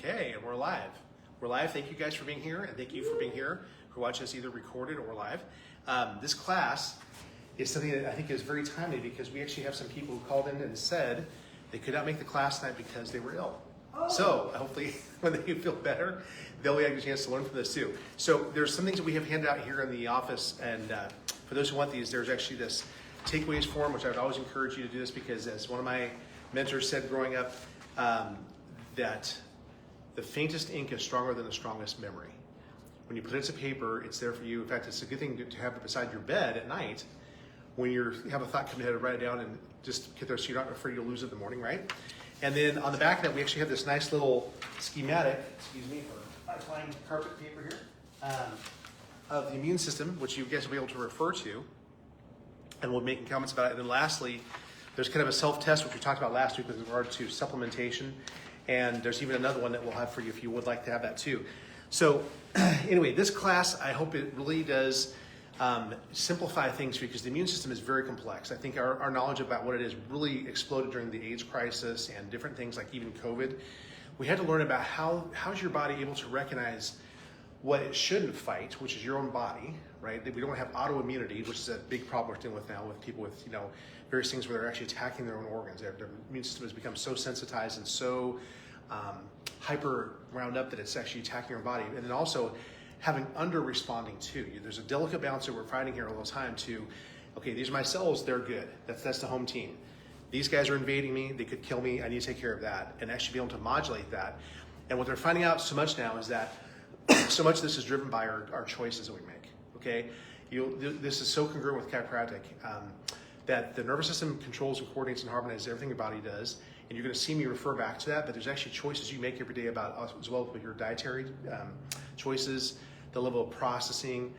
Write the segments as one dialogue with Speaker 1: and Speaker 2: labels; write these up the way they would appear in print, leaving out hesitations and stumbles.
Speaker 1: Okay, and we're live. We're live. Thank you guys for being here, and thank you for being here who watch us either recorded or live. This class is something that I think is very timely because we actually have some people who called in and said they could not make the class tonight because they were ill. So hopefully when they feel better, they'll have a chance to learn from this too. So there's some things that we have handed out here in the office, and for those who want these, there's actually this takeaways form, which I would always encourage you to do this because as one of my mentors said growing up, that the faintest ink is stronger than the strongest memory. When you put it to paper, it's there for you. In fact, it's a good thing to have it beside your bed at night when you have a thought come ahead, write it down and just get there so you're not afraid you'll lose it in the morning, right? And then on the back of that, we actually have this nice little schematic, excuse me for applying carpet paper here, of the immune system, which you guys will be able to refer to, and we'll be making comments about it. And then lastly, there's kind of a self-test, which we talked about last week with regard to supplementation. And there's even another one that we'll have for you if you would like to have that too. So anyway, this class, I hope it really does simplify things for you because the immune system is very complex. I think our knowledge about what it is really exploded during the AIDS crisis and different things like even COVID. We had to learn about how's your body able to recognize what it shouldn't fight, which is your own body, right? We don't have autoimmunity, which is a big problem we're dealing with now with people with, various things where they're actually attacking their own organs. Their immune system has become so sensitized and so hyper wound up that it's actually attacking your body. And then also having under-responding too. There's a delicate balance that we're fighting here all the time to, okay, these are my cells, they're good. That's the home team. These guys are invading me, they could kill me, I need to take care of that, and actually be able to modulate that. And what they're finding out so much now is that so much of this is driven by our choices that we make, okay? This is so congruent with chiropractic that the nervous system controls and coordinates and harmonizes everything your body does, and you're gonna see me refer back to that, but there's actually choices you make every day about as well with your dietary choices, the level of processing,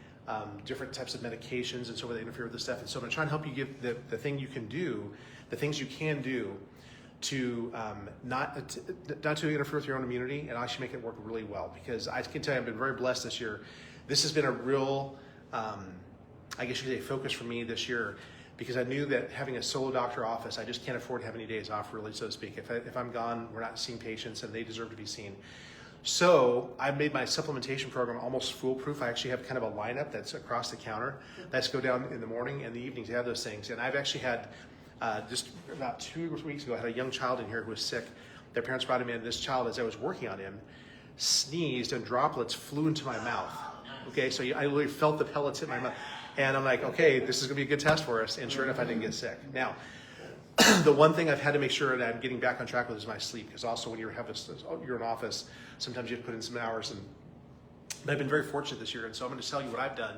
Speaker 1: different types of medications and so forth that interfere with this stuff. And so I'm gonna try and help you give the things you can do to not to interfere with your own immunity and actually make it work really well. Because I can tell you, I've been very blessed this year. This has been a real, I guess you could say, focus for me this year, because I knew that having a solo doctor office, I just can't afford to have any days off, really, so to speak. If I'm gone, we're not seeing patients, and they deserve to be seen. So I made my supplementation program almost foolproof. I actually have kind of a lineup that's across the counter. That's go down in the morning and the evening to have those things. And I've actually had, just about 2 weeks ago, I had a young child in here who was sick. Their parents brought him in. This child, as I was working on him, sneezed and droplets flew into my mouth. Okay, so I literally felt the pellets hit my mouth. And I'm like, okay, this is gonna be a good test for us. And sure enough, I didn't get sick. Now, the one thing I've had to make sure that I'm getting back on track with is my sleep. Because also when you're in office, sometimes you have to put in some hours. But I've been very fortunate this year. And so I'm gonna tell you what I've done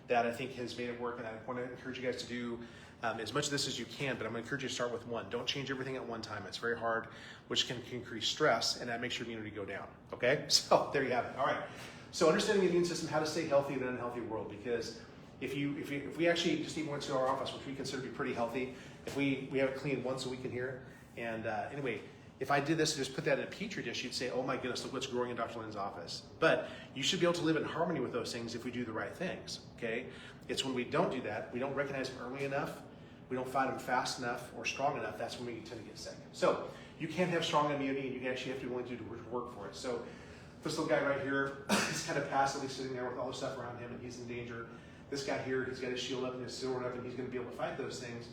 Speaker 1: that I think has made it work. And I wanna encourage you guys to do as much of this as you can, but I'm gonna encourage you to start with one. Don't change everything at one time. It's very hard, which can increase stress, and that makes your immunity go down, okay? So there you have it, all right. So understanding the immune system, how to stay healthy in an unhealthy world, because if we actually just even went to our office, which we consider to be pretty healthy, if we have it cleaned once a week in here, and anyway, if I did this and just put that in a petri dish, you'd say, oh my goodness, look what's growing in Dr. Lynn's office. But you should be able to live in harmony with those things if we do the right things, okay? It's when we don't do that, we don't recognize them early enough, we don't find them fast enough or strong enough, that's when we tend to get sick. So you can have strong immunity, and you actually have to be willing to do work for it. So this little guy right here, he's kind of passively sitting there with all the stuff around him, and he's in danger. This guy here, he's got his shield up and his sword up, and he's going to be able to fight those things.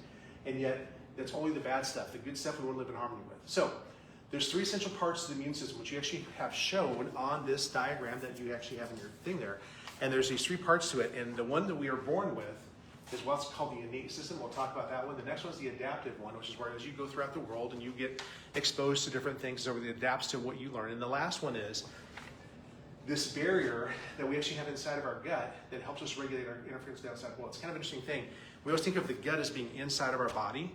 Speaker 1: And yet, that's only the bad stuff. The good stuff we want to live in harmony with. So there's 3 essential parts of the immune system, which you actually have shown on this diagram that you actually have in your thing there. And there's these 3 parts to it. And the one that we are born with is what's called the innate system. We'll talk about that one. The next one is the adaptive one, which is where as you go throughout the world and you get exposed to different things, so it adapts to what you learn. And the last one is this barrier that we actually have inside of our gut that helps us regulate our interference with the outside world. It's kind of an interesting thing. We always think of the gut as being inside of our body,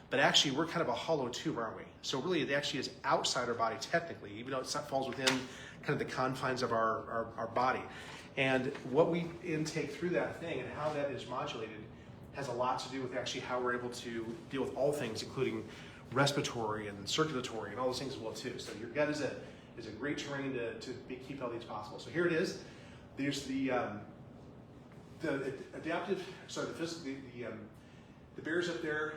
Speaker 1: but actually we're kind of a hollow tube, aren't we? So really it actually is outside our body technically, even though it falls within kind of the confines of our body. And what we intake through that thing and how that is modulated has a lot to do with actually how we're able to deal with all things, including respiratory and circulatory and all those things as well too. So your gut is a great terrain to keep healthy as possible. So here it is. There's the adaptive, sorry, the barriers up there.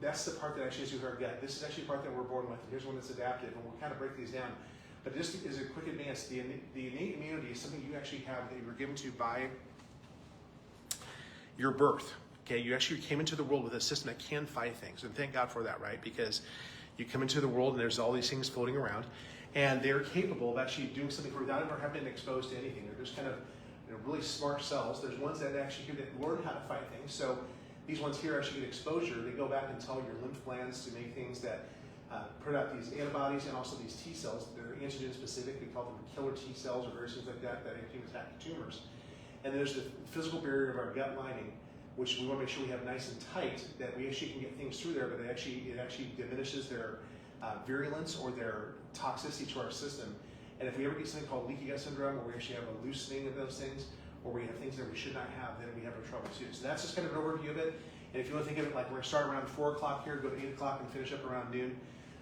Speaker 1: That's the part that actually is with our gut. This is actually the part that we're born with. Here's one that's adaptive, and we'll kind of break these down. But just as a quick advance, the innate immunity is something you actually have that you were given to by your birth. Okay, you actually came into the world with a system that can fight things, and thank God for that, right? Because you come into the world and there's all these things floating around, and they're capable of actually doing something without ever having been exposed to anything. They're just kind of really smart cells. There's ones that actually can learn how to fight things. So these ones here actually get exposure. They go back and tell your lymph glands to make things that put out these antibodies and also these T cells. They're antigen specific. We call them killer T cells or various things like that that can attack tumors. And there's the physical barrier of our gut lining, which we want to make sure we have nice and tight, that we actually can get things through there, but it actually diminishes their virulence or their toxicity to our system. And if we ever get something called leaky gut syndrome, where we actually have a loosening of those things, or we have things that we should not have, then we have a trouble too. So that's just kind of an overview of it. And if you want to think of it like we're going to start around 4 o'clock here, go to 8 o'clock and finish up around noon,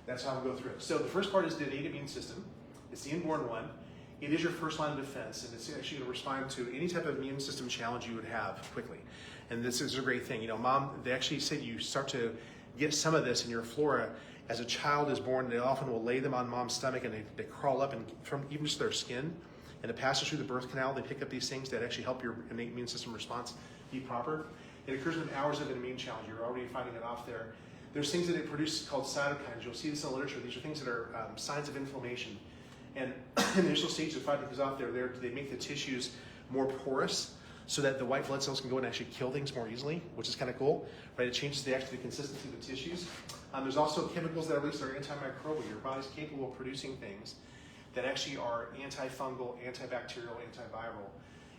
Speaker 1: that's how we'll go through it. So the first part is the innate immune system. It's the inborn one. It is your first line of defense, and it's actually going to respond to any type of immune system challenge you would have quickly. And this is a great thing. You know, Mom, they actually say you start to get some of this in your flora. As a child is born, they often will lay them on Mom's stomach, and they crawl up, and from even just their skin, and it passes through the birth canal. They pick up these things that actually help your innate immune system response be proper. It occurs within hours of an immune challenge. You're already finding it off there. There's things that it produces called cytokines. You'll see this in the literature. These are things that are signs of inflammation. And in the initial stage of fighting things off there, they make the tissues more porous so that the white blood cells can go and actually kill things more easily, which is kind of cool, right? It changes the consistency of the tissues. There's also chemicals that are released that are antimicrobial. Your body's capable of producing things that actually are antifungal, antibacterial, antiviral.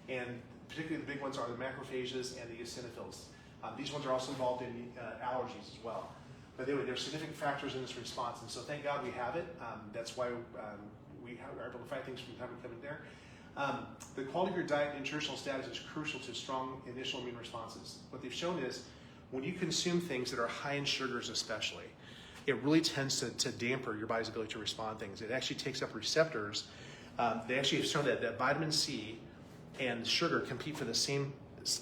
Speaker 1: And particularly the big ones are the macrophages and the eosinophils. These ones are also involved in allergies as well. But anyway, there are significant factors in this response, and so thank God we have it. That's why we are able to fight things from time to come in there. The quality of your diet and nutritional status is crucial to strong initial immune responses. What they've shown is when you consume things that are high in sugars especially, it really tends to damper your body's ability to respond to things. It actually takes up receptors. They actually have shown that vitamin C and sugar compete for the same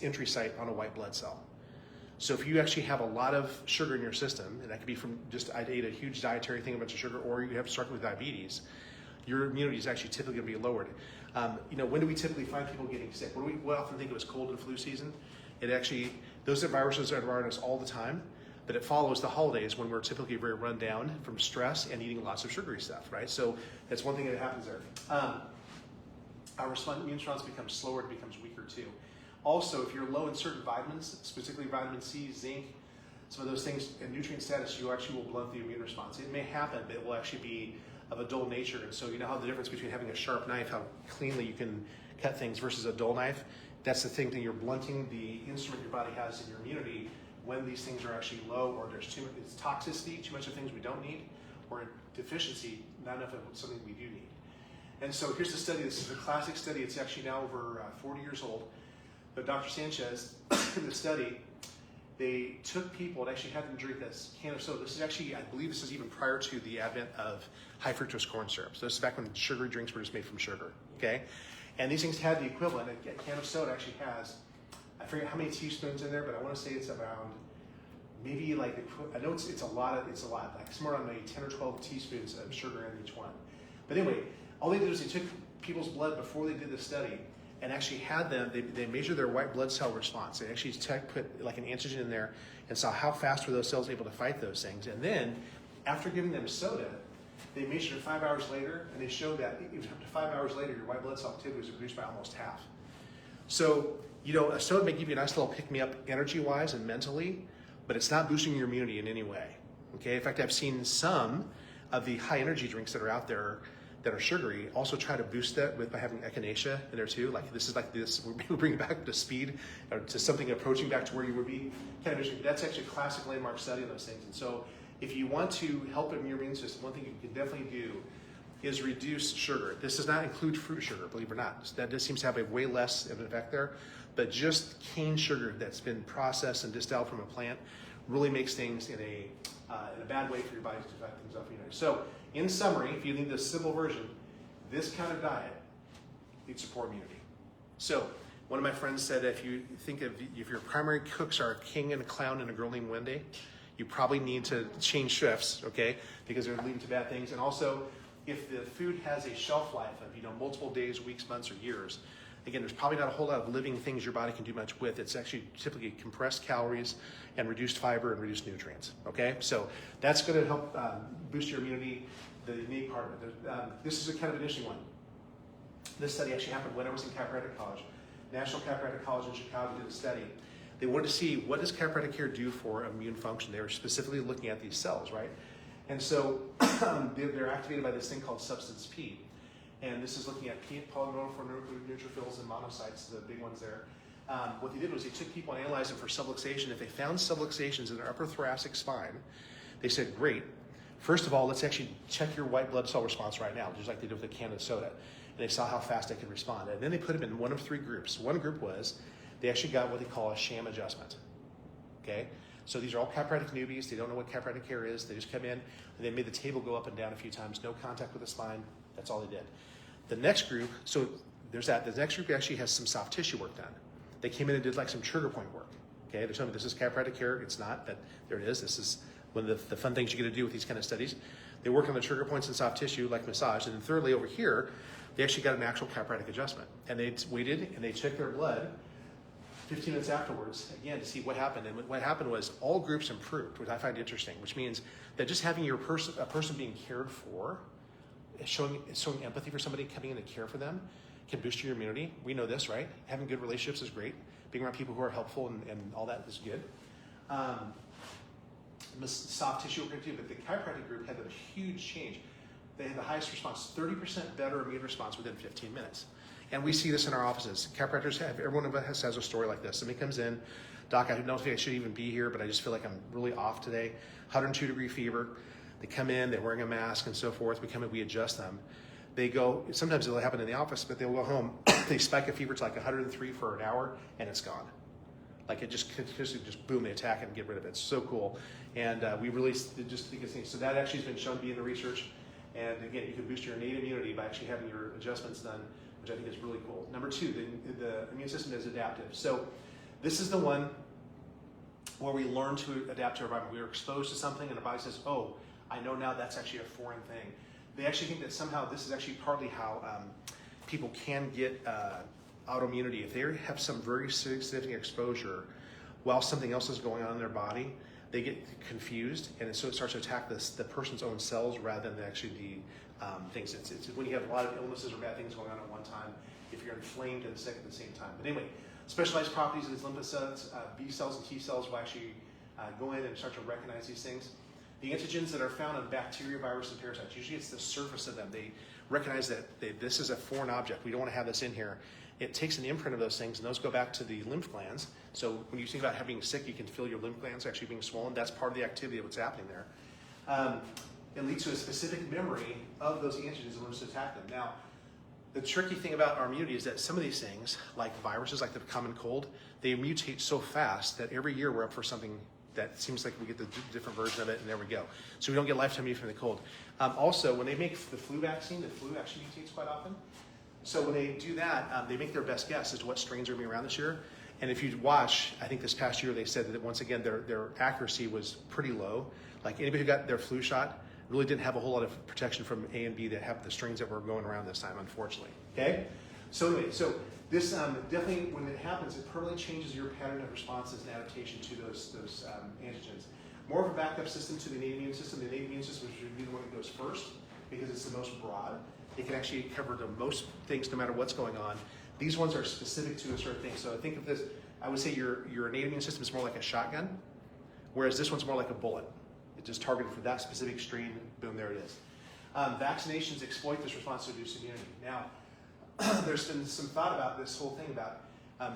Speaker 1: entry site on a white blood cell. So if you actually have a lot of sugar in your system, and that could be from just I ate a huge dietary thing, a bunch of sugar, or you have struggling with diabetes, your immunity is actually typically going to be lowered. When do we typically find people getting sick? We often think it was cold and flu season. It actually, those viruses are around us all the time, but it follows the holidays when we're typically very run down from stress and eating lots of sugary stuff, right? So that's one thing that happens there. Our immune response becomes slower, it becomes weaker too. Also, if you're low in certain vitamins, specifically vitamin C, zinc, some of those things, and nutrient status, you actually will blunt the immune response. It may happen, but it will actually be of a dull nature. And so you know how the difference between having a sharp knife, how cleanly you can cut things, versus a dull knife? That's the thing that you're blunting the instrument your body has in your immunity when these things are actually low, or there's too much toxicity, too much of things we don't need, or deficiency, not enough of something we do need. And so here's the study. This is a classic study. It's actually now over 40 years old. But Dr. Sanchez, in the study, they took people and actually had them drink this can of soda. This is actually, I believe this is even prior to the advent of high fructose corn syrup. So this is back when sugary drinks were just made from sugar, okay? And these things had the equivalent. A can of soda actually has, I forget how many teaspoons in there, but I want to say it's around maybe like, I know it's a lot, like somewhere around maybe 10 or 12 teaspoons of sugar in each one. But anyway, all they did was they took people's blood before they did the study and actually had them, they measured their white blood cell response. They actually put like an antigen in there and saw how fast were those cells able to fight those things. And then, after giving them soda, they measured it 5 hours later, and they showed that even up to 5 hours later, your white blood cell activity was reduced by almost half. So, a soda may give you a nice little pick-me-up energy-wise and mentally, but it's not boosting your immunity in any way. Okay. In fact, I've seen some of the high-energy drinks that are out there that are sugary also try to boost that by having echinacea in there too. Like this, we're bringing it back to speed, or to something approaching back to where you would be. Kind of interesting. That's actually a classic landmark study of those things. And so, if you want to help your immune system, one thing you can definitely do is reduce sugar. This does not include fruit sugar, believe it or not. That just seems to have a way less of an effect there. But just cane sugar that's been processed and distilled from a plant really makes things in a bad way for your body to fight things off. So, in summary, if you need the simple version, this kind of diet leads to poor immunity. So, one of my friends said if your primary cooks are a king and a clown and a girl named Wendy, you probably need to change shifts, okay? Because they're leading to bad things. And also, if the food has a shelf life of multiple days, weeks, months, or years, again, there's probably not a whole lot of living things your body can do much with. It's actually typically compressed calories and reduced fiber and reduced nutrients. Okay, so that's going to help boost your immunity. The innate part of it. This is a kind of an interesting one. This study actually happened when I was in chiropractic college. National Chiropractic College in Chicago did a study. They wanted to see what does chiropractic care do for immune function. They were specifically looking at these cells, right? And so they're activated by this thing called substance P. And this is looking at polyneutrophil neutrophils and monocytes, the big ones there. What they did was they took people and analyzed them for subluxation. If they found subluxations in their upper thoracic spine, they said, great. First of all, let's actually check your white blood cell response right now, just like they did with a can of soda. And they saw how fast they could respond. And then they put them in one of three groups. One group was they actually got what they call a sham adjustment. Okay? So these are all chiropractic newbies. They don't know what chiropractic care is. They just come in and they made the table go up and down a few times. No contact with the spine. That's all they did. The next group, so there's that. The next group actually has some soft tissue work done. They came in and did like some trigger point work. Okay? They're telling me this is chiropractic care. It's not. But there it is. This is one of the fun things you get to do with these kind of studies. They work on the trigger points in soft tissue like massage. And then thirdly, over here, they actually got an actual chiropractic adjustment. And they waited and they checked their blood 15 minutes afterwards, again, to see what happened. And what happened was all groups improved, which I find interesting, which means that just having a person being cared for, showing empathy for somebody coming in to care for them, can boost your immunity. We know this, right? Having good relationships is great. Being around people who are helpful and all that is good. Soft tissue work too, but the chiropractic group had a huge change. They had the highest response, 30% better immune response within 15 minutes. And we see this in our offices. Chiropractors everyone of us has a story like this. Somebody comes in, doc, I don't think I should even be here, but I just feel like I'm really off today. 102-degree fever. They come in, they're wearing a mask and so forth. We come in, we adjust them. They go, sometimes it'll happen in the office, but they'll go home. They spike a fever to like 103 for an hour, and it's gone. Like it just boom, they attack it and get rid of it. It's so cool. And we really just think it's neat. So that actually has been shown to be in the research. And again, you can boost your innate immunity by actually having your adjustments done, which I think is really cool. Number two, the immune system is adaptive. So this is the one where we learn to adapt to our environment. We are exposed to something and the body says, oh, I know now that's actually a foreign thing. They actually think that somehow this is actually partly how people can get autoimmunity. If they have some very significant exposure while something else is going on in their body, they get confused, and so it starts to attack the person's own cells rather than actually the things. It's when you have a lot of illnesses or bad things going on at one time, if you're inflamed and sick at the same time. But anyway, specialized properties of these lymphocytes, B cells and T cells will actually go in and start to recognize these things. The antigens that are found in bacteria, virus, and parasites, usually it's the surface of them. They recognize that this is a foreign object. We don't want to have this in here. It takes an imprint of those things, and those go back to the lymph glands. So when you think about being sick, you can feel your lymph glands actually being swollen. That's part of the activity of what's happening there. It leads to a specific memory of those antigens and learns to attack them. Now, the tricky thing about our immunity is that some of these things, like viruses, like the common cold, they mutate so fast that every year we're up for something that seems like we get the different version of it, and there we go. So we don't get lifetime immunity from the cold. Also, when they make the flu vaccine, the flu actually mutates quite often. So when they do that, they make their best guess as to what strains are going to be around this year. And if you watch, I think this past year they said that once again their accuracy was pretty low. Like anybody who got their flu shot really didn't have a whole lot of protection from A and B that have the strains that were going around this time, unfortunately. Okay? So anyway, so this definitely, when it happens, it permanently changes your pattern of responses and adaptation to those antigens. More of a backup system to the innate immune system. The innate immune system should be the one that goes first because it's the most broad. It can actually cover the most things no matter what's going on. These ones are specific to a certain thing. So I think of this, I would say your innate immune system is more like a shotgun, whereas this one's more like a bullet. It's just targeted for that specific strain, boom, there it is. Vaccinations exploit this response to reduce immunity. Now, there's been some thought about this whole thing about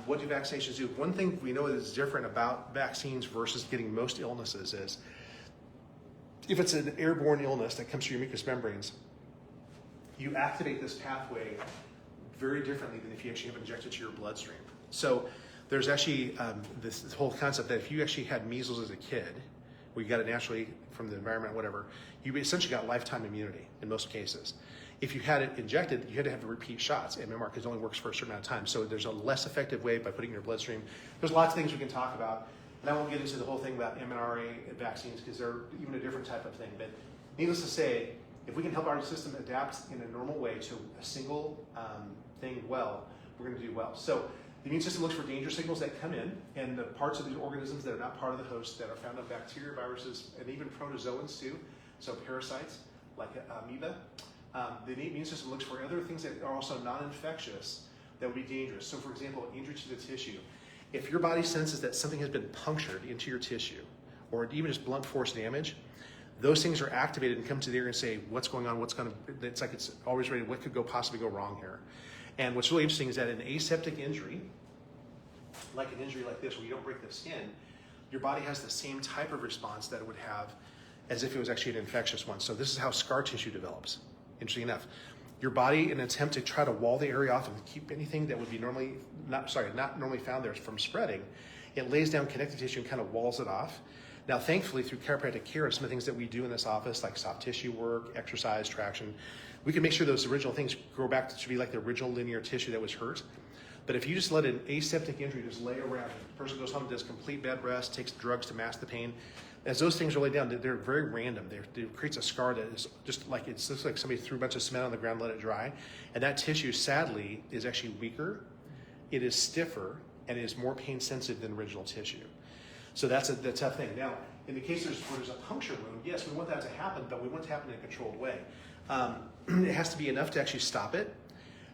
Speaker 1: what do vaccinations do. One thing we know that is different about vaccines versus getting most illnesses is if it's an airborne illness that comes through your mucous membranes, you activate this pathway very differently than if you actually have it injected to your bloodstream. So there's actually this whole concept that if you actually had measles as a kid, where you got it naturally from the environment, whatever, you essentially got lifetime immunity in most cases. If you had it injected, you had to have to repeat shots. MMR, because it only works for a certain amount of time. So there's a less effective way by putting it in your bloodstream. There's lots of things we can talk about, and I won't get into the whole thing about mRNA vaccines because they're even a different type of thing. But needless to say, If we can help our system adapt in a normal way to a single thing well, we're going to do well. So the immune system looks for danger signals that come in, and the parts of the organisms that are not part of the host that are found in bacteria, viruses, and even protozoans too, so parasites like amoeba. The immune system looks for other things that are also non-infectious that would be dangerous. So for example, injury to the tissue. If your body senses that something has been punctured into your tissue, or even just blunt force damage, those things are activated and come to the area and say, what's going on, it's like it's always ready, what could possibly go wrong here? And what's really interesting is that an aseptic injury, like an injury like this where you don't break the skin, your body has the same type of response that it would have as if it was actually an infectious one. So this is how scar tissue develops, interesting enough. Your body, in an attempt to try to wall the area off and keep anything that would be not normally found there from spreading, it lays down connective tissue and kind of walls it off. Now, thankfully, through chiropractic care and some of the things that we do in this office, like soft tissue work, exercise, traction, we can make sure those original things grow back to be like the original linear tissue that was hurt. But if you just let an aseptic injury just lay around, the person goes home and does complete bed rest, takes drugs to mask the pain, as those things are laid down, they're very random. It creates a scar that is just like, it looks like somebody threw a bunch of cement on the ground, let it dry. And that tissue, sadly, is actually weaker, it is stiffer, and it is more pain sensitive than original tissue. So that's the tough thing. Now, in the case where there's a puncture wound, yes, we want that to happen, but we want it to happen in a controlled way. It has to be enough to actually stop it.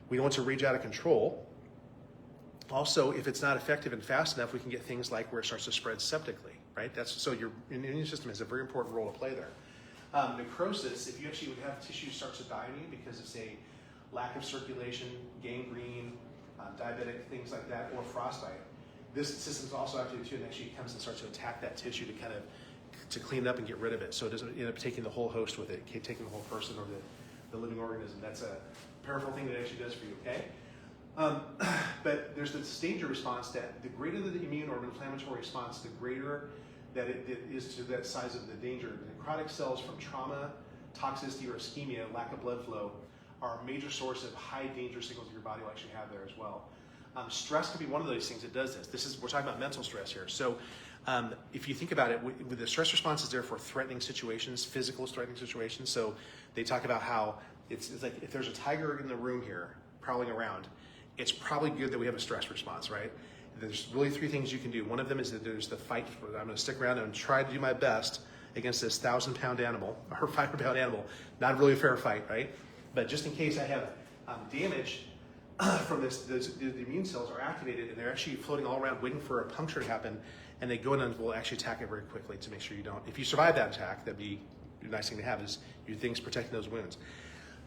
Speaker 1: We don't want to rage out of control. Also, if it's not effective and fast enough, we can get things like where it starts to spread septically, right? So your immune system has a very important role to play there. Necrosis, if you actually would have tissue starts to die in you because it's a lack of circulation, gangrene, diabetic, things like that, or frostbite, this system is also active too, and actually comes and starts to attack that tissue to clean it up and get rid of it, so it doesn't end up taking the whole host with it, taking the whole person or the living organism. That's a powerful thing that it actually does for you, okay? But there's this danger response that the greater the immune or inflammatory response, the greater that it is to that size of the danger. The necrotic cells from trauma, toxicity, or ischemia, lack of blood flow, are a major source of high danger signals that your body will actually have there as well. Stress can be one of those things that does this. We're talking about mental stress here. So if you think about it, with the stress response is there for threatening situations, physical threatening situations. So they talk about how it's like if there's a tiger in the room here prowling around, it's probably good that we have a stress response, right? There's really three things you can do. One of them is that there's the fight. I'm going to stick around and try to do my best against this 1,000-pound animal or 500-pound animal. Not really a fair fight, right? But just in case I have damage from this, the immune cells are activated and they're actually floating all around waiting for a puncture to happen, and they go in and will actually attack it very quickly to make sure you don't. If you survive that attack, that'd be a nice thing to have, is your things protecting those wounds.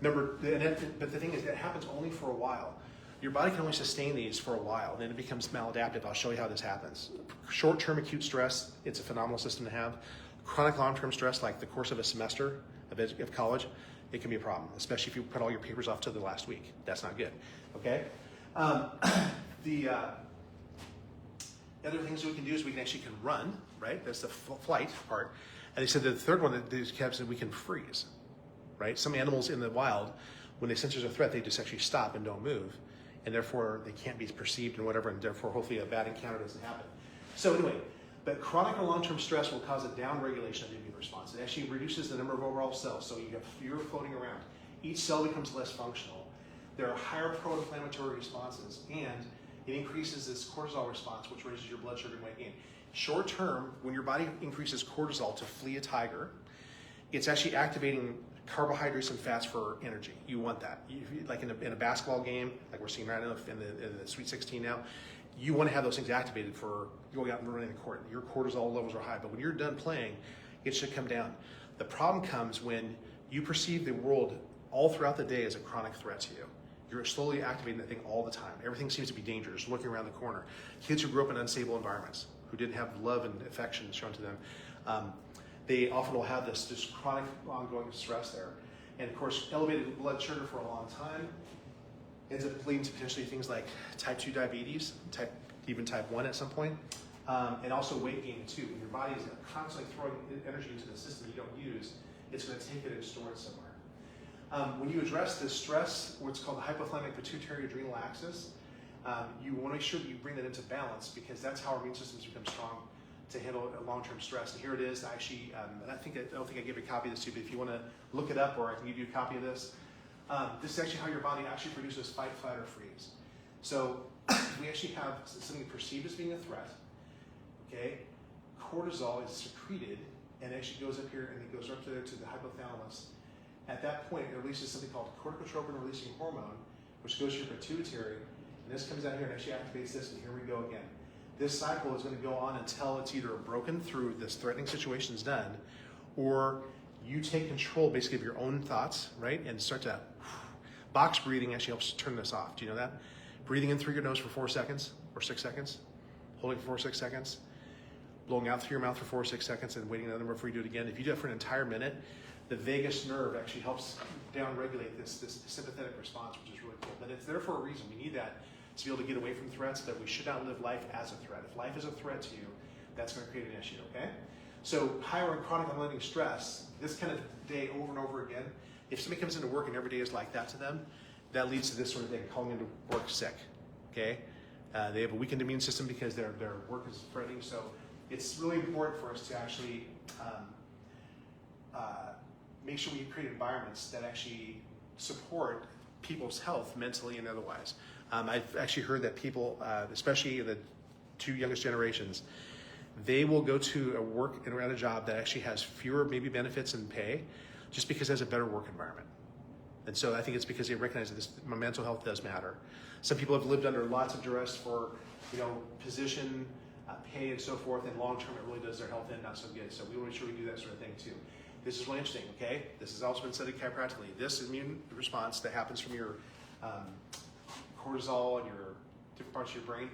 Speaker 1: But the thing is, that happens only for a while. Your body can only sustain these for a while, and then it becomes maladaptive. I'll show you how this happens. Short-term acute stress, it's a phenomenal system to have. Chronic long-term stress, like the course of a semester of college, it can be a problem, especially if you put all your papers off to the last week. That's not good, okay? The other things we can do is we can run, right? That's the flight part. And they said the third one that these cats said we can freeze, right? Some animals in the wild, when they sense there's a threat, they just actually stop and don't move, and therefore they can't be perceived and whatever, and therefore hopefully a bad encounter doesn't happen. So anyway, but chronic or long-term stress will cause a downregulation of the immune response. It actually reduces the number of overall cells, so you have fewer floating around. Each cell becomes less functional. There are higher pro-inflammatory responses, and it increases this cortisol response, which raises your blood sugar and weight gain. Short term, when your body increases cortisol to flee a tiger, it's actually activating carbohydrates and fats for energy. You want that. Like in a basketball game, like we're seeing right now in the Sweet 16 now, you want to have those things activated for going out and running the court. Your cortisol levels are high, but when you're done playing, it should come down. The problem comes when you perceive the world all throughout the day as a chronic threat to you. You're slowly activating that thing all the time. Everything seems to be dangerous, looking around the corner. Kids who grew up in unstable environments, who didn't have love and affection shown to them, they often will have this chronic ongoing stress there. And of course, elevated blood sugar for a long time ends up leading to potentially things like type 2 diabetes, even type 1 at some point, and also weight gain too. When your body is constantly throwing energy into the system you don't use, it's going to take it and store it somewhere. When you address the stress, what's called the hypothalamic pituitary adrenal axis, you want to make sure that you bring that into balance, because that's how our immune systems become strong to handle long-term stress. And here it is. Actually, and I don't think I gave a copy of this to you, but if you want to look it up, or I can give you a copy of this. This is actually how your body actually produces fight, flight, or freeze. So we actually have something perceived as being a threat. Okay, cortisol is secreted and actually goes up here and it goes up there to the hypothalamus. At that point, it releases something called corticotropin-releasing hormone, which goes to your pituitary, and this comes out here and actually activates this, and here we go again. This cycle is going to go on until it's either broken through, this threatening situation is done, or you take control basically of your own thoughts, right, and start to, box breathing actually helps turn this off. Do you know that? Breathing in through your nose for 4 seconds or 6 seconds, holding for 4 or 6 seconds, blowing out through your mouth for 4 or 6 seconds, and waiting another number before you do it again. If you do it for an entire minute, the vagus nerve actually helps down-regulate this sympathetic response, which is really cool. But it's there for a reason. We need that to be able to get away from threats, that we should not live life as a threat. If life is a threat to you, that's going to create an issue, okay? So higher and chronic unrelenting stress, this kind of day over and over again, if somebody comes into work and every day is like that to them, that leads to this sort of thing, calling into work sick, okay? They have a weakened immune system because their work is threatening. So it's really important for us to actually make sure we create environments that actually support people's health mentally and otherwise. I've actually heard that people, especially the 2 youngest generations, they will go to a work and around a job that actually has fewer maybe benefits and pay just because it has a better work environment. And so I think it's because they recognize that my mental health does matter. Some people have lived under lots of duress for, position, pay, and so forth, and long term it really does their health in not so good. So we want to make sure we do that sort of thing too. This is really interesting, okay? This has also been studied chiropractically. This immune response that happens from your cortisol and your different parts of your brain,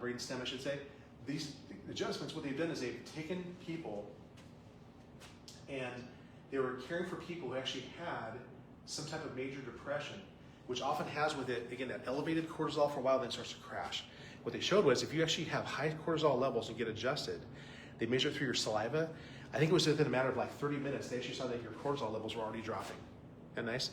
Speaker 1: brain stem I should say, these adjustments, what they've done is they've taken people and they were caring for people who actually had some type of major depression, which often has with it, again, that elevated cortisol for a while, then starts to crash. What they showed was if you actually have high cortisol levels and get adjusted, they measure through your saliva. I think it was within a matter of like 30 minutes, they actually saw that your cortisol levels were already dropping. Isn't that nice?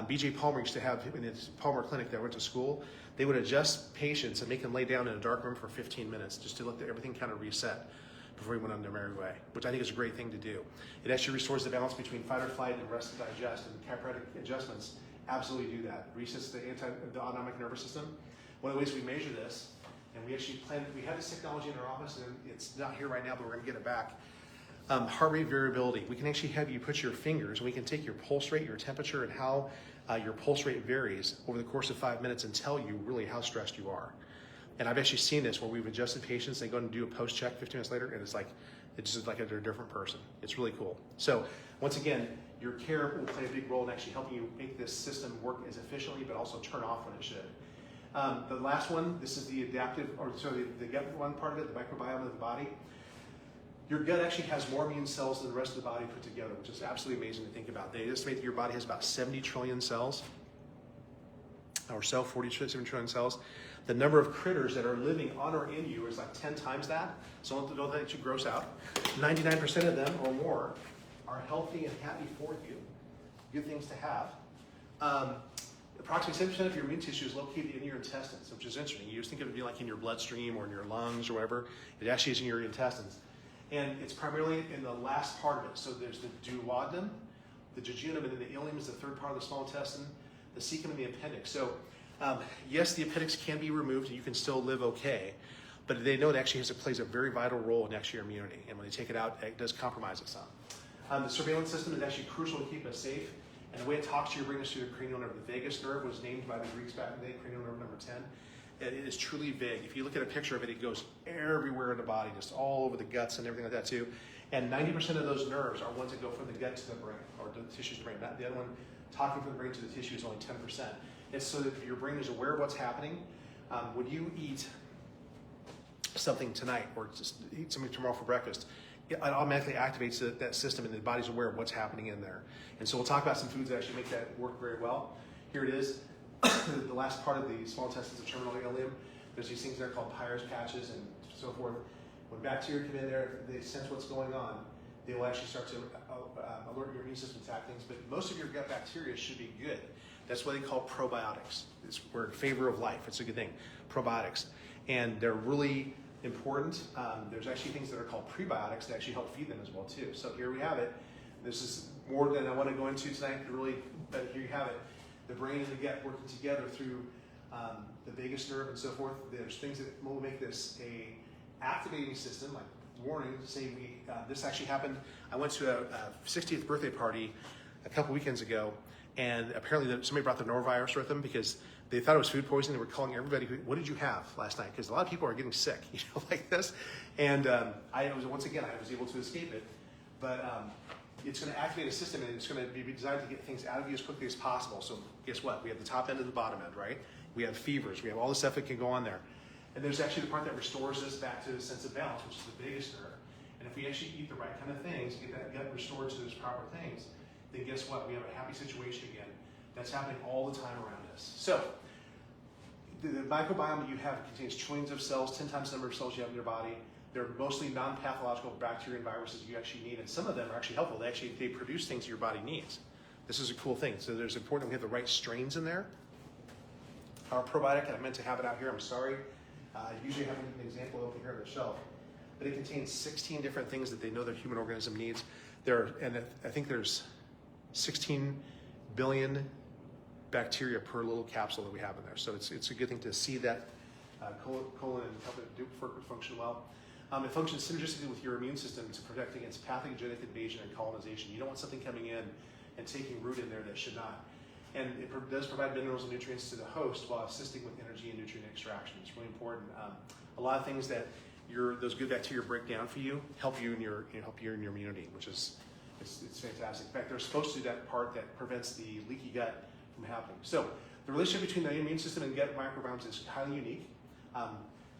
Speaker 1: B.J. Palmer used to have, in his Palmer clinic that I went to school, they would adjust patients and make them lay down in a dark room for 15 minutes just to let everything kind of reset before he went on their merry way, which I think is a great thing to do. It actually restores the balance between fight or flight and rest and digest, and chiropractic adjustments absolutely do that. Resets the autonomic nervous system. One of the ways we measure this, and we actually we have this technology in our office, and it's not here right now, but we're going to get it back. Heart rate variability. We can actually have you put your fingers, and we can take your pulse rate, your temperature, and how your pulse rate varies over the course of 5 minutes and tell you really how stressed you are. And I've actually seen this where we've adjusted patients, they go and do a post check 15 minutes later, and it's just like they're a different person. It's really cool. So once again, your care will play a big role in actually helping you make this system work as efficiently, but also turn off when it should. The last one, this is the the gut one part of it, the microbiome of the body. Your gut actually has more immune cells than the rest of the body put together, which is absolutely amazing to think about. They estimate that your body has about 70 trillion cells, or 47 trillion cells. The number of critters that are living on or in you is like 10 times that. So don't let you gross out. 99% of them or more are healthy and happy for you. Good things to have. Approximately 70% of your immune tissue is located in your intestines, which is interesting. You just think of it being like in your bloodstream or in your lungs or whatever. It actually is in your intestines. And it's primarily in the last part of it. So there's the duodenum, the jejunum, and then the ileum is the third part of the small intestine, the cecum, and the appendix. So yes, the appendix can be removed and you can still live okay, but they know it actually plays a very vital role in actually your immunity. And when they take it out, it does compromise it some. The surveillance system is actually crucial to keep us safe. And the way it talks to your brain is through the cranial nerve. The vagus nerve was named by the Greeks back in the day, cranial nerve number 10. It is truly big. If you look at a picture of it, it goes everywhere in the body, just all over the guts and everything like that too. And 90% of those nerves are ones that go from the gut to the brain, or the tissues to the brain. The other one, talking from the brain to the tissue, is only 10%. It's so that your brain is aware of what's happening. When you eat something tonight, or just eat something tomorrow for breakfast, it automatically activates that system, and the body's aware of what's happening in there. And so we'll talk about some foods that actually make that work very well. Here it is. The last part of the small intestine is the terminal ileum. There's these things there called Peyer's patches and so forth. When bacteria come in there, they sense what's going on, they will actually start to alert your immune system to attack things. But most of your gut bacteria should be good. That's what they call probiotics. We're in favor of life. It's a good thing. Probiotics. And they're really important. There's actually things that are called prebiotics that actually help feed them as well too. So here we have it. This is more than I want to go into tonight, really, but here you have it. The brain and the gut working together through the vagus nerve and so forth. There's things that will make this a activating system, like warning. Say this actually happened. I went to a 60th birthday party a couple weekends ago, and apparently somebody brought the norovirus with them because they thought it was food poisoning. They were calling everybody, what did you have last night? Because a lot of people are getting sick, like this. And I was able to escape it. But it's going to activate a system, and it's going to be designed to get things out of you as quickly as possible. So guess what? We have the top end and the bottom end, right? We have fevers. We have all the stuff that can go on there. And there's actually the part that restores us back to the sense of balance, which is the vagus nerve. And if we actually eat the right kind of things, get that gut restored to those proper things, then guess what? We have a happy situation again. That's happening all the time around us. So the microbiome you have contains trillions of cells, 10 times the number of cells you have in your body. They're mostly non-pathological bacteria and viruses you actually need, and some of them are actually helpful. They produce things your body needs. This is a cool thing. So there's important that we have the right strains in there. Our probiotic, and I meant to have it out here, I'm sorry. I usually have an example over here on the shelf, but it contains 16 different things that they know the human organism needs. I think there's 16 billion bacteria per little capsule that we have in there. So it's a good thing to see that colon and help it function well. It functions synergistically with your immune system to protect against pathogenic invasion and colonization. You don't want something coming in and taking root in there that should not. And it does provide minerals and nutrients to the host while assisting with energy and nutrient extraction. It's really important. A lot of things that those good bacteria break down for you help you in your immunity, which is it's fantastic. In fact, they're supposed to do that part that prevents the leaky gut from happening. So the relationship between the immune system and gut microbiomes is highly unique.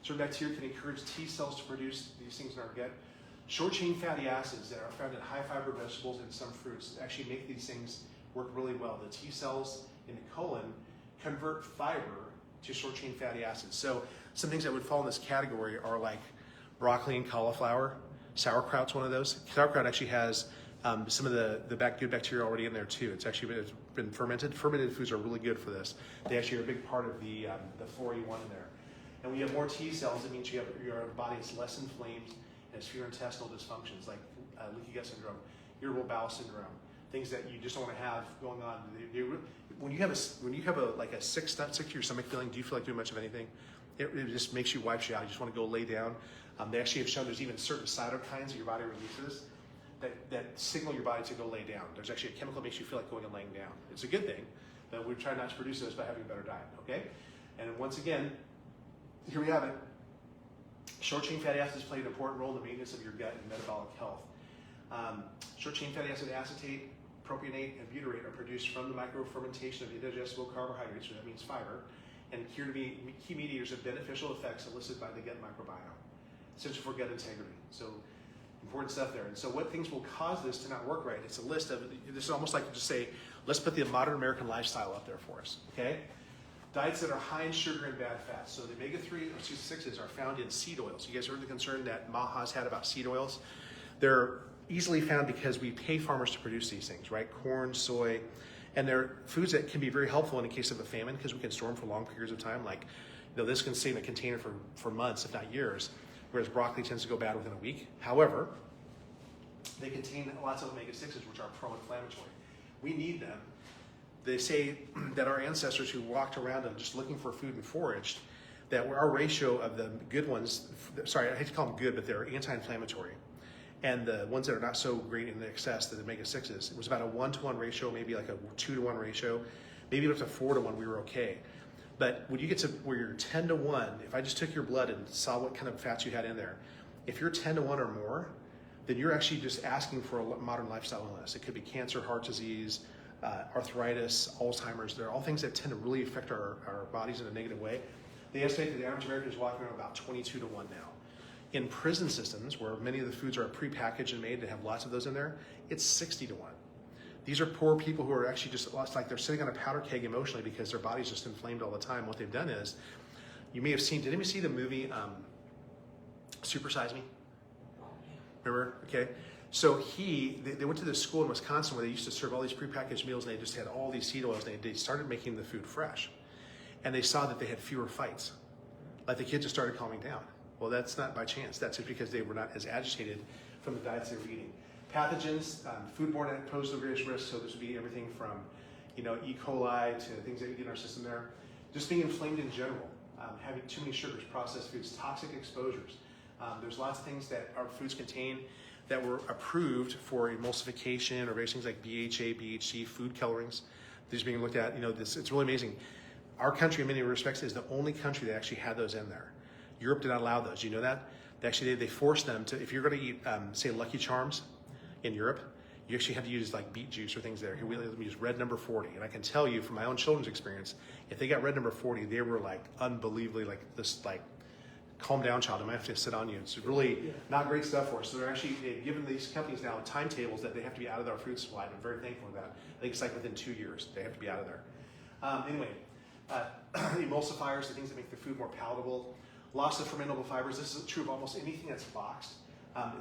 Speaker 1: Certain bacteria can encourage T cells to produce these things in our gut. Short-chain fatty acids that are found in high-fiber vegetables and some fruits actually make these things work really well. The T cells in the colon convert fiber to short-chain fatty acids. So some things that would fall in this category are like broccoli and cauliflower. Sauerkraut's one of those. Sauerkraut actually has some of the good bacteria already in there too. It's been fermented. Fermented foods are really good for this. They actually are a big part of the 4E1 in there. And when you have more T cells, it means your body is less inflamed and has fewer intestinal dysfunctions like leaky gut syndrome, irritable bowel syndrome, things that you just don't want to have going on. When you have a sick to your stomach feeling, do you feel like doing much of anything? It just makes you wipe you out. You just want to go lay down. They actually have shown there's even certain cytokines that your body releases that signal your body to go lay down. There's actually a chemical that makes you feel like going and laying down. It's a good thing, but we try not to produce those by having a better diet, okay? And once again, here we have it. Short-chain fatty acids play an important role in the maintenance of your gut and metabolic health. Short-chain fatty acid acetate, propionate, and butyrate are produced from the microfermentation of indigestible carbohydrates, so that means fiber, and appear to be key mediators of beneficial effects elicited by the gut microbiome, essential for gut integrity. So important stuff there. And so what things will cause this to not work right? It's a list of, this is almost like to just say, let's put the modern American lifestyle up there for us, okay? Diets that are high in sugar and bad fats. So the omega-6s are found in seed oils. You guys heard the concern that Maha's had about seed oils? They're easily found because we pay farmers to produce these things, right? Corn, soy, and they're foods that can be very helpful in the case of a famine because we can store them for long periods of time. Like, this can stay in a container for months, if not years, whereas broccoli tends to go bad within a week. However, they contain lots of omega-6s, which are pro-inflammatory. We need them. They say that our ancestors who walked around and just looking for food and foraged, that our ratio of the good ones, sorry, I hate to call them good, but they're anti-inflammatory. And the ones that are not so great in the excess, the omega-6s, it was about a 1-to-1 ratio, maybe like a 2-to-1 ratio, maybe up to 4-to-1, we were okay. But when you get to where you're 10-to-1, if I just took your blood and saw what kind of fats you had in there, if you're 10-to-1 or more, then you're actually just asking for a modern lifestyle illness. It could be cancer, heart disease, arthritis, Alzheimer's. They're all things that tend to really affect our bodies in a negative way. They estimate that the average American is walking around about 22-to-1 now. In prison systems, where many of the foods are prepackaged and made and have lots of those in there, it's 60-to-1. These are poor people who are actually just like they're sitting on a powder keg emotionally because their body's just inflamed all the time. What they've done is, you may have seen, did anybody see the movie Super Size Me? Remember? Okay. So they went to this school in Wisconsin where they used to serve all these prepackaged meals, and they just had all these seed oils, and they started making the food fresh. And they saw that they had fewer fights. Like the kids just started calming down. Well, that's not by chance. That's just because they were not as agitated from the diets they were eating. Pathogens, foodborne pose the greatest risk. So this would be everything from, E. coli to things that we get in our system there. Just being inflamed in general, having too many sugars, processed foods, toxic exposures. There's lots of things that our foods contain that were approved for emulsification or various things like BHA, BHC, food colorings. These are being looked at. It's really amazing. Our country, in many respects, is the only country that actually had those in there. Europe did not allow those. You know that? They forced them to, if you're going to eat, say, Lucky Charms in Europe, you actually have to use like beet juice or things there. Here we let them use red number 40. And I can tell you from my own children's experience, if they got red number 40, they were like unbelievably like this, like, calm down, child. I might have to sit on you. It's really not great stuff for us. So they've given these companies now timetables that they have to be out of our food supply. And I'm very thankful for that. I think it's like within 2 years, they have to be out of there. Emulsifiers, the things that make the food more palatable. Loss of fermentable fibers. This is true of almost anything that's boxed.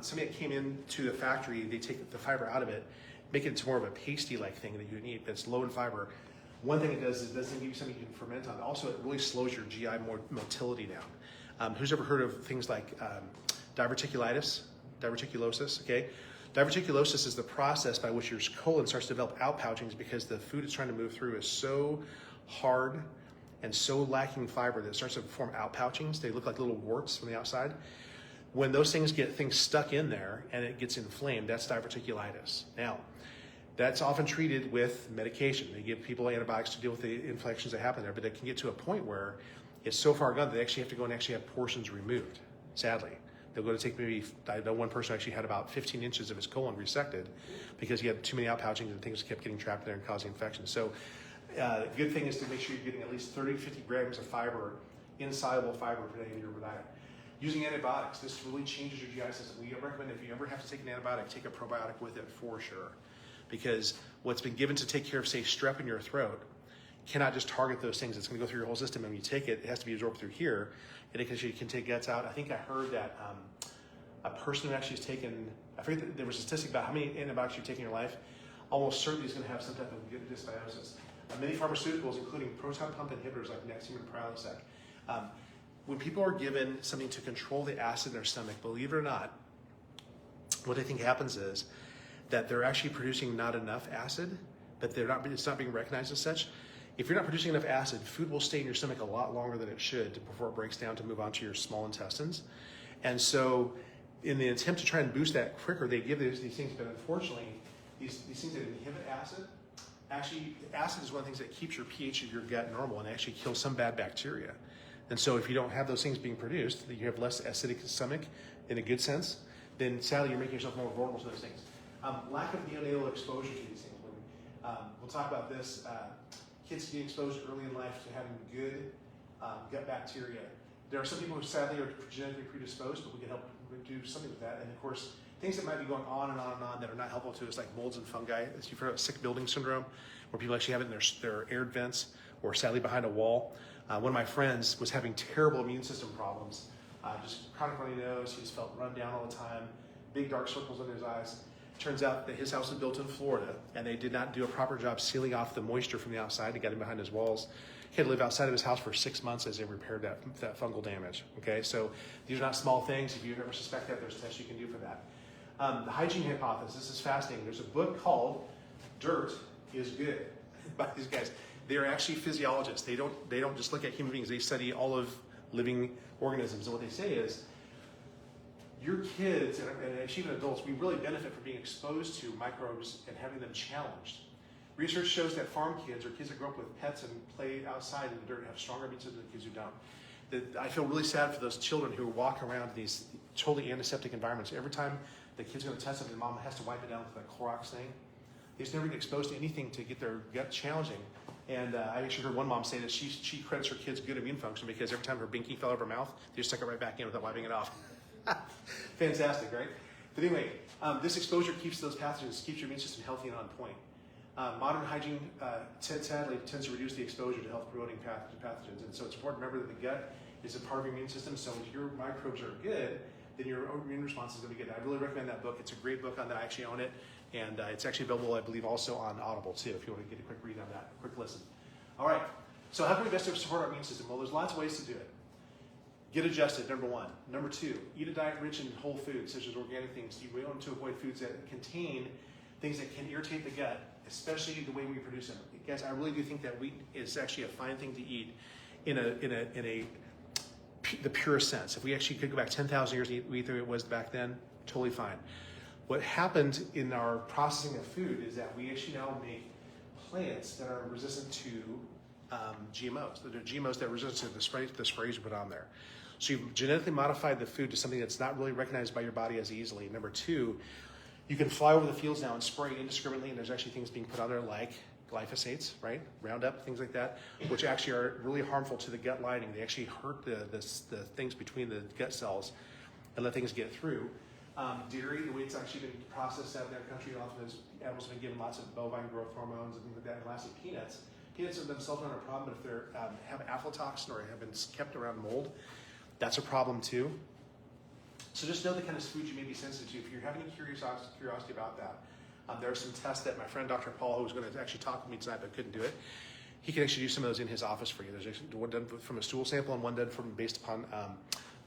Speaker 1: Somebody that came into the factory, they take the fiber out of it, make it into more of a pasty-like thing that you can eat that's low in fiber. One thing it does is it doesn't give you something you can ferment on. Also, it really slows your GI motility down. Who's ever heard of things like diverticulitis, diverticulosis? Okay, diverticulosis is the process by which your colon starts to develop outpouchings because the food it's trying to move through is so hard and so lacking fiber that it starts to form outpouchings. They look like little warts from the outside. When those things get stuck in there and it gets inflamed, that's diverticulitis. Now, that's often treated with medication. They give people antibiotics to deal with the infections that happen there, but it can get to a point where it's so far gone that they actually have to go and actually have portions removed, sadly. They'll go to take I know one person actually had about 15 inches of his colon resected because he had too many outpouchings and things kept getting trapped there and causing infections. So the good thing is to make sure you're getting at least 30 to 50 grams of fiber, insoluble fiber per day in your diet. Using antibiotics, this really changes your GI system. We recommend if you ever have to take an antibiotic, take a probiotic with it for sure. Because what's been given to take care of, say, strep in your throat, cannot just target those things. It's going to go through your whole system, and when you take it, it has to be absorbed through here, and it can take guts out. I think I heard that a person who actually has taken, I forget, there was a statistic about how many antibiotics you've taken in your life, almost certainly is going to have some type of dysbiosis. Many pharmaceuticals, including proton pump inhibitors like Nexium and Prilosec. When people are given something to control the acid in their stomach, believe it or not, what I think happens is that they're actually producing not enough acid, but it's not being recognized as such. If you're not producing enough acid, food will stay in your stomach a lot longer than it should before it breaks down to move on to your small intestines. And so in the attempt to try and boost that quicker, they give these things, but unfortunately, these things that inhibit acid, actually, acid is one of the things that keeps your pH of your gut normal and actually kills some bad bacteria. And so if you don't have those things being produced, you have less acidic stomach in a good sense, then sadly you're making yourself more vulnerable to those things. Lack of neonatal exposure to these things. We'll talk about this. Kids get exposed early in life to having good gut bacteria. There are some people who sadly are genetically predisposed, but we can help do something with that. And of course, things that might be going on and on and on that are not helpful to us, like molds and fungi. As you've heard of sick building syndrome, where people actually have it in their air vents or sadly behind a wall. One of my friends was having terrible immune system problems, just chronic runny nose. He just felt run down all the time, big dark circles under his eyes. Turns out that his house was built in Florida, and they did not do a proper job sealing off the moisture from the outside to get him behind his walls. He had to live outside of his house for 6 months as they repaired that fungal damage. Okay, so these are not small things. If you ever suspect that, there's tests you can do for that. The hygiene hypothesis, this is fascinating. There's a book called Dirt is Good by these guys. They're actually physiologists. They don't just look at human beings. They study all of living organisms. And what they say is, your kids, and actually even adults, we really benefit from being exposed to microbes and having them challenged. Research shows that farm kids or kids that grow up with pets and play outside in the dirt have stronger immune systems than kids who don't. I feel really sad for those children who walk around these totally antiseptic environments. Every time the kid's going to test something, mom has to wipe it down with that Clorox thing. They just never get exposed to anything to get their gut challenging. And I actually heard one mom say that she credits her kid's good immune function because every time her binky fell out of her mouth, they just stuck it right back in without wiping it off. Fantastic, right? But anyway, this exposure keeps those pathogens, keeps your immune system healthy and on point. Modern hygiene, sadly, tends to reduce the exposure to health-promoting pathogens. And so it's important to remember that the gut is a part of your immune system. So if your microbes are good, then your immune response is going to be good. I really recommend that book. It's a great book on that. I actually own it. And it's actually available, I believe, also on Audible, too, if you want to get a quick read on that, a quick listen. All right. So how can we best support our immune system? Well, there's lots of ways to do it. Get adjusted, number one. Number two, eat a diet rich in whole foods, such as organic things. You want to avoid foods that contain things that can irritate the gut, especially the way we produce them. Guys, I really do think that wheat is actually a fine thing to eat in the purest sense. If we actually could go back 10,000 years and eat wheat the way it was back then, totally fine. What happened in our processing of food is that we actually now make plants that are resistant to GMOs. They're GMOs that are resistant to the sprays you put on there. So you've genetically modified the food to something that's not really recognized by your body as easily. Number two, you can fly over the fields now and spray indiscriminately, and there's actually things being put on there like glyphosates, right? Roundup, things like that, which actually are really harmful to the gut lining. They actually hurt the things between the gut cells and let things get through. Dairy, the way it's actually been processed out in our country, often is animals have been given lots of bovine growth hormones and things like that. And lastly, peanuts. Peanuts themselves aren't a problem, but if they have aflatoxin or have been kept around mold, that's a problem too. So just know the kind of foods you may be sensitive to. If you're having any curiosity about that, there are some tests that my friend Dr. Paul, who was going to actually talk with me tonight but couldn't do it, he can actually do some of those in his office for you. There's actually one done from a stool sample and one done based upon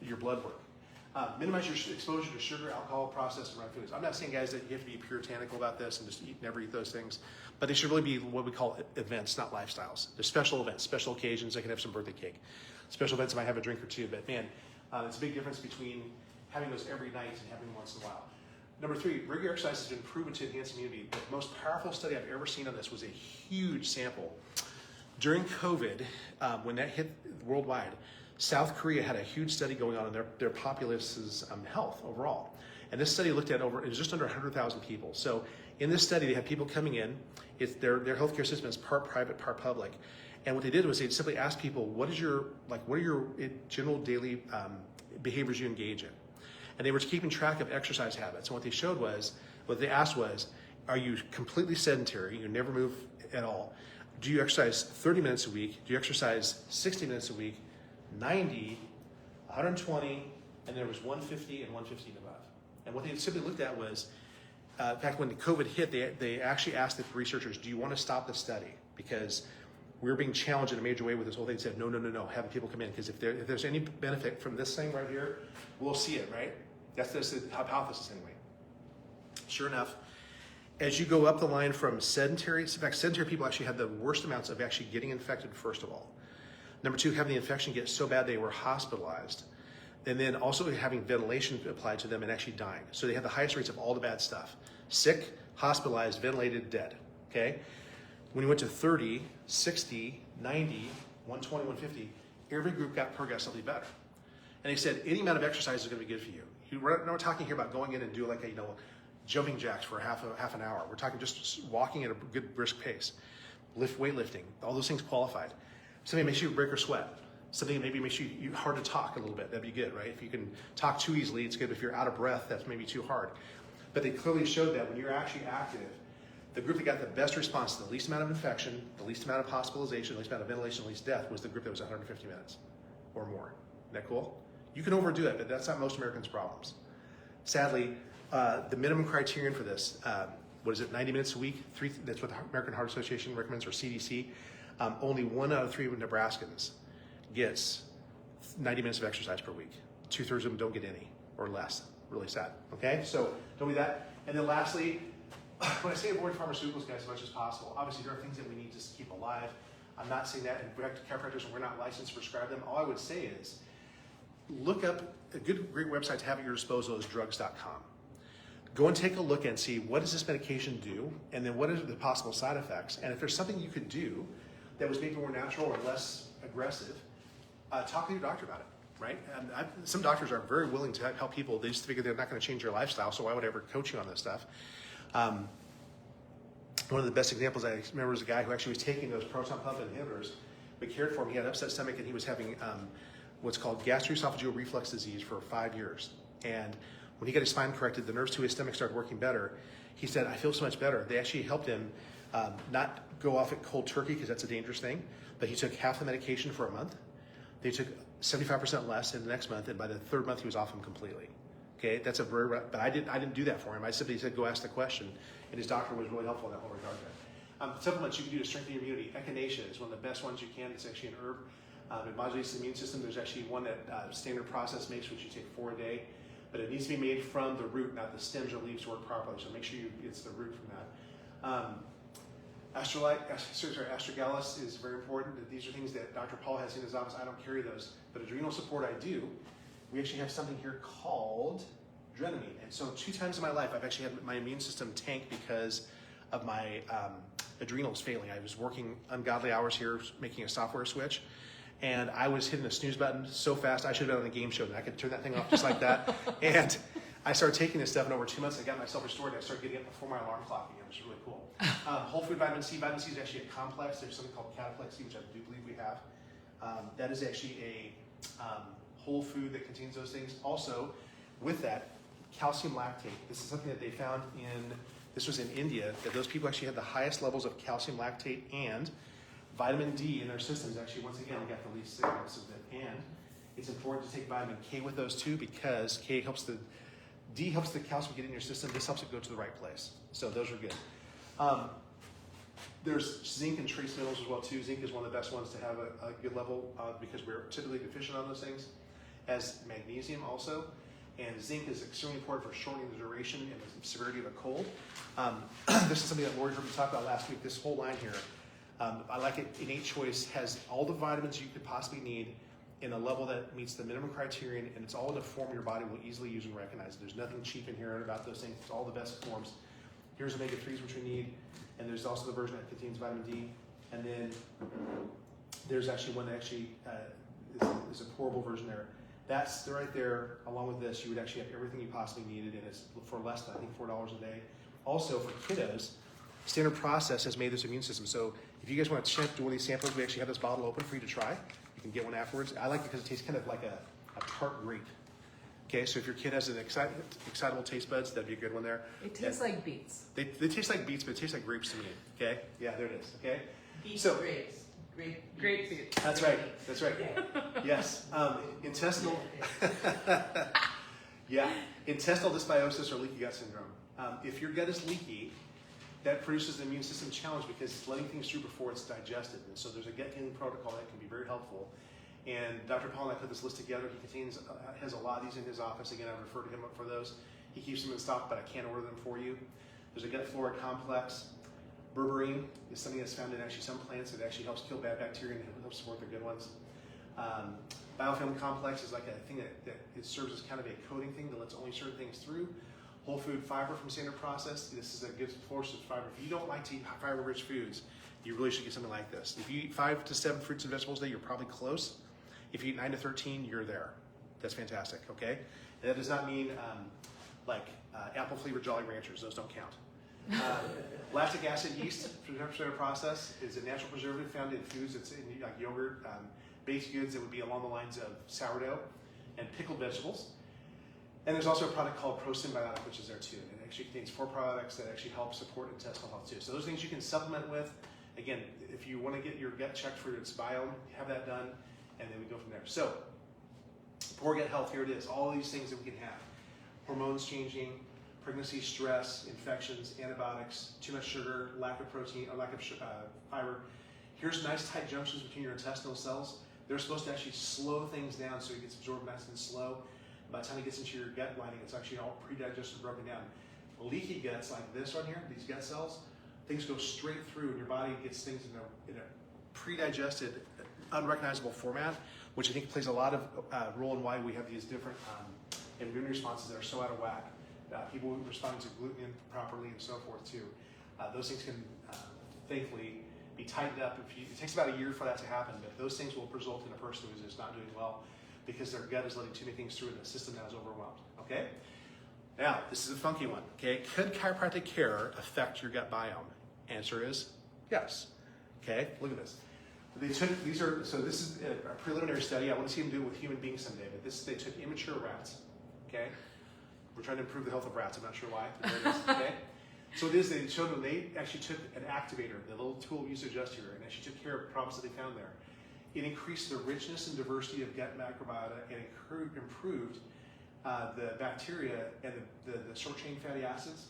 Speaker 1: your blood work. Minimize your exposure to sugar, alcohol, processed and refined foods. I'm not saying, guys, that you have to be puritanical about this and just never eat those things, but they should really be what we call events, not lifestyles. They're special events, special occasions. I can have some birthday cake. Special events, I might have a drink or two, but man, it's a big difference between having those every night and having them once in a while. Number three, regular exercise has been proven to enhance immunity. The most powerful study I've ever seen on this was a huge sample. During COVID, when that hit worldwide, South Korea had a huge study going on in their populace's health overall. And this study looked at it was just under 100,000 people. So in this study, they had people coming in. Their healthcare system is part private, part public. And what they did was they simply asked people, what are your general daily behaviors you engage in? And they were keeping track of exercise habits. And what they asked was, are you completely sedentary? You never move at all. Do you exercise 30 minutes a week? Do you exercise 60 minutes a week? 90, 120, and there was 150 and 150 and above. And what they simply looked at was, in fact, when the COVID hit, they actually asked the researchers, do you want to stop the study? Because we're being challenged in a major way with this whole thing. They said, no, having people come in, because if there's any benefit from this thing right here, we'll see it, right? That's the hypothesis anyway. Sure enough, as you go up the line from sedentary, in fact, sedentary people actually had the worst amounts of actually getting infected, first of all. Number two, having the infection get so bad they were hospitalized. And then also having ventilation applied to them and actually dying. So they had the highest rates of all the bad stuff. Sick, hospitalized, ventilated, dead, okay? When you went to 30, 60, 90, 120, 150, every group got progressively better. And they said any amount of exercise is going to be good for you. We're not talking here about going in and do jumping jacks for half an hour. We're talking just walking at a good brisk pace, weightlifting, all those things qualified. Something that makes you break or sweat. Something that maybe makes you hard to talk a little bit. That'd be good, right? If you can talk too easily, it's good. If you're out of breath, that's maybe too hard. But they clearly showed that when you're actually active, the group that got the best response, the least amount of infection, the least amount of hospitalization, the least amount of ventilation, the least death, was the group that was 150 minutes or more. Isn't that cool? You can overdo it, but that's not most Americans' problems. Sadly, the minimum criterion for this, 90 minutes a week? That's what the American Heart Association recommends, or CDC. Only 1 out of 3 Nebraskans gets 90 minutes of exercise per week. 2/3 of them don't get any or less. Really sad. Okay, so don't be that. And then lastly, when I say avoid pharmaceuticals, guys, as much as possible, obviously there are things that we need to keep alive. I'm not saying that, and care practitioners, we're not licensed to prescribe them. All I would say is look up a great website to have at your disposal is drugs.com. Go and take a look and see, what does this medication do, and then what are the possible side effects, and if there's something you could do that was maybe more natural or less aggressive, talk to your doctor about it, right? Some doctors are very willing to help people. They just figure they're not going to change your lifestyle, so why would I ever coach you on this stuff? One of the best examples I remember was a guy who actually was taking those proton pump inhibitors. We cared for him. He had upset stomach, and he was having what's called gastroesophageal reflux disease for 5 years. And when he got his spine corrected, the nerves to his stomach started working better. He said, I feel so much better. They actually helped him not go off at cold turkey, because that's a dangerous thing, but he took half the medication for a month. They took 75% less in the next month, and by the 3rd month, he was off them completely. Okay, that's a very, but I didn't do that for him. I simply said, go ask the question, and his doctor was really helpful in that whole regard. Supplements you can do to strengthen your immunity. Echinacea is one of the best ones you can. It's actually an herb. It modulates the immune system. There's actually one that Standard Process makes, which you take 4 a day, but it needs to be made from the root, not the stems or leaves work properly. So make sure it's the root from that. Astragalus is very important. These are things that Dr. Paul has in his office. I don't carry those, but adrenal support I do. We actually have something here called Drenamine. And so 2 times in my life, I've actually had my immune system tank because of my adrenals failing. I was working ungodly hours here, making a software switch, and I was hitting the snooze button so fast, I should have been on a game show, and I could turn that thing off just like that. And I started taking this stuff, and over 2 months, I got myself restored, and I started getting up before my alarm clock again, which is really cool. Whole food vitamin C. Vitamin C is actually a complex. There's something called Cataplex C, which I do believe we have. That is actually a whole food that contains those things. Also, with that, calcium lactate. This is something that they found this was in India, that those people actually had the highest levels of calcium lactate and vitamin D in their systems. Actually, once again, they got the least signals of it. And it's important to take vitamin K with those too, because D helps the calcium get in your system. This helps it go to the right place. So those are good. There's zinc and trace minerals as well too. Zinc is one of the best ones to have a good level because we're typically deficient on those things. As magnesium also. And zinc is extremely important for shortening the duration and the severity of a cold. This is something that Lori heard me talk about last week. This whole line here, I like it. Innate Choice has all the vitamins you could possibly need in a level that meets the minimum criterion, and it's all in a form your body will easily use and recognize. There's nothing cheap in here about those things. It's all the best forms. Here's omega-3s, which we need, and there's also the version that contains vitamin D. And then there's actually one that actually is a pourable version there. That's right there, along with this, you would actually have everything you possibly needed, and it's for less than, I think, $4 a day. Also, for kiddos, Standard Process has made this immune system. So if you guys want to check one of these samples, we actually have this bottle open for you to try. You can get one afterwards. I like it because it tastes kind of like a tart grape. Okay, so if your kid has an excitable taste buds, that'd be a good one there.
Speaker 2: It tastes like beets.
Speaker 1: They taste like beets, but it tastes like grapes to me. Okay, yeah, there it is. Okay,
Speaker 2: Beets,
Speaker 1: so
Speaker 2: grapes. Grape beets.
Speaker 1: that's right. That's right. Yes, intestinal. Yeah, intestinal dysbiosis or leaky gut syndrome. If your gut is leaky, that produces an immune system challenge because it's letting things through before it's digested. And so there's a gut healing protocol that can be very helpful. And Dr. Paul and I put this list together. He has a lot of these in his office. Again, I refer to him for those. He keeps them in stock, but I can't order them for you. There's a gut flora complex. Berberine is something that's found in actually some plants that actually helps kill bad bacteria and helps support the good ones. Biofilm complex is like a thing that it serves as kind of a coating thing that lets only certain things through. Whole food fiber from Standard Process. This is a good source of fiber. If you don't like to eat fiber-rich foods, you really should get something like this. If you eat 5 to 7 fruits and vegetables a day, you're probably close. If you eat 9 to 13, you're there. That's fantastic, okay? And that does not mean apple-flavored Jolly Ranchers. Those don't count. Lactic acid yeast from Standard Process is a natural preservative found in foods. It's in like yogurt, baked goods that would be along the lines of sourdough and pickled vegetables. And there's also a product called ProSymbiotic, which is there too. And it actually contains 4 products that actually help support intestinal health too. So those things you can supplement with. Again, if you want to get your gut checked for its biome, have that done, and then we go from there. So, poor gut health, here it is. All these things that we can have. Hormones changing, pregnancy, stress, infections, antibiotics, too much sugar, lack of protein, or lack of fiber. Here's nice tight junctions between your intestinal cells. They're supposed to actually slow things down so it gets absorbed nice and slow. By the time it gets into your gut lining, it's actually all pre-digested and broken down. Leaky guts like this right here, these gut cells, things go straight through and your body gets things in a pre-digested, unrecognizable format, which I think plays a lot of role in why we have these different immune responses that are so out of whack. People responding to gluten improperly and so forth too. Those things can thankfully be tightened up. It takes about a year for that to happen, but those things will result in a person who is not doing well because their gut is letting too many things through and the system now is overwhelmed, okay? Now, this is a funky one, okay? Could chiropractic care affect your gut biome? Answer is yes, okay? Look at this. This is a preliminary study. I want to see them do it with human beings someday, but they took immature rats, okay? We're trying to improve the health of rats, I'm not sure why, but there it is, okay? So they showed them, they actually took an activator, the little tool we used to adjust here, and actually took care of problems that they found there. It increased the richness and diversity of gut microbiota and improved the bacteria and the short-chain fatty acids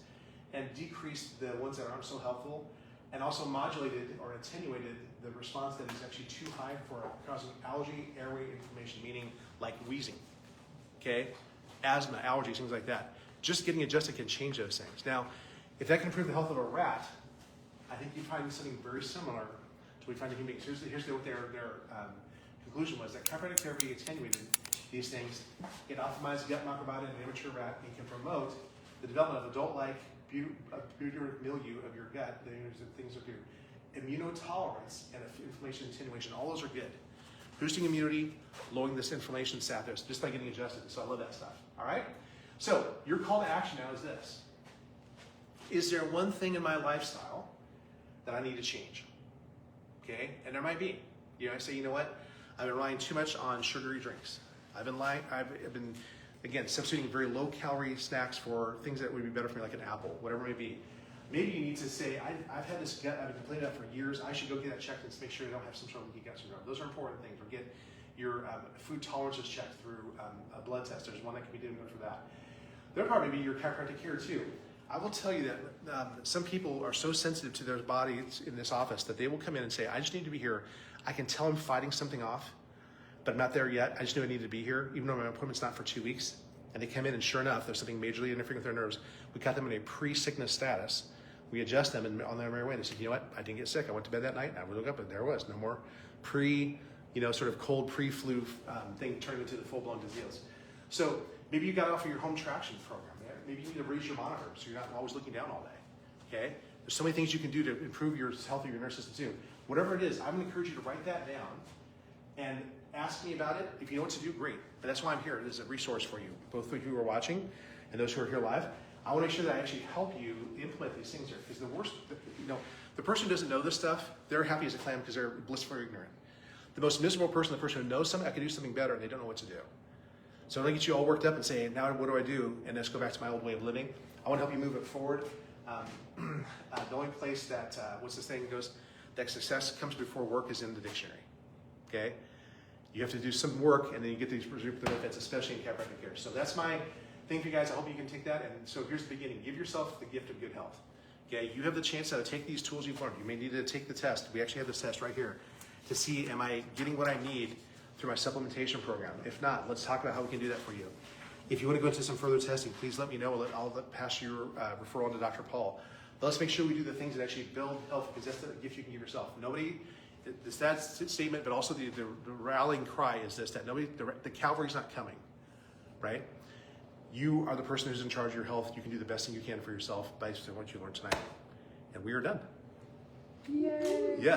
Speaker 1: and decreased the ones that aren't so helpful. and also modulated or attenuated the response that is actually too high for causing allergy, airway inflammation, meaning like wheezing, okay? Asthma, allergies, things like that. Just getting adjusted can change those things. Now, if that can improve the health of a rat, I think you find something very similar to what we find in human beings. Here's what their conclusion was, that chiropractic therapy attenuated these things. It optimized gut microbiota in an immature rat and can promote the development of adult-like butyric milieu of your gut, the things that do immunotolerance and inflammation attenuation. All those are good. Boosting immunity, lowering this inflammation status just by getting adjusted. So I love that stuff. All right? So your call to action now is this. Is there one thing in my lifestyle that I need to change? Okay? And there might be. I say, you know what? I've been relying too much on sugary drinks. I've been again, substituting very low-calorie snacks for things that would be better for me, like an apple, whatever it may be. Maybe you need to say, I've had this gut, I've been complaining about it for years, I should go get that checked and make sure I don't have some sort of leaky gut syndrome. Those are important things. Or get your food tolerances checked through a blood test. There's one that can be done for that. There'll probably be your chiropractic care too. I will tell you that some people are so sensitive to their bodies in this office that they will come in and say, I just need to be here. I can tell I'm fighting something off, but I'm not there yet. I just knew I needed to be here, even though my appointment's not for 2 weeks. And they come in and sure enough, there's something majorly interfering with their nerves. We cut them in a pre-sickness status. We adjust them and on their merry way. They said, you know what? I didn't get sick. I went to bed that night. I woke up and there it was. No more sort of cold pre-flu thing turning into the full-blown disease. So maybe you got off of your home traction program. Maybe you need to raise your monitor so you're not always looking down all day. Okay? There's so many things you can do to improve your health of your nervous system too. Whatever it is, I'm going to encourage you to write that down and ask me about it. If you know what to do, great. But that's why I'm here. It is a resource for you, both of you who are watching and those who are here live. I want to make sure that I actually help you implement these things here. Because the person who doesn't know this stuff, they're happy as a clam because they're blissfully ignorant. The most miserable person, the person who knows something, I can do something better, and they don't know what to do. So I don't get you all worked up and say, now what do I do? And let's go back to my old way of living. I want to help you move it forward. The only place that, that success comes before work is in the dictionary. Okay? You have to do some work, and then you get these benefits, especially in chiropractic care. So that's my thing for you guys. I hope you can take that. And so here's the beginning. Give yourself the gift of good health. Okay? You have the chance to take these tools you've learned. You may need to take the test. We actually have this test right here to see, am I getting what I need through my supplementation program? If not, let's talk about how we can do that for you. If you want to go into some further testing, please let me know. I'll pass your referral on to Dr. Paul. But let's make sure we do the things that actually build health, because that's the gift you can give yourself. It's that statement, but also the rallying cry is this, that the cavalry's not coming, right? You are the person who's in charge of your health. You can do the best thing you can for yourself based on what you learned tonight. And we are done.
Speaker 2: Yay!
Speaker 1: Yes.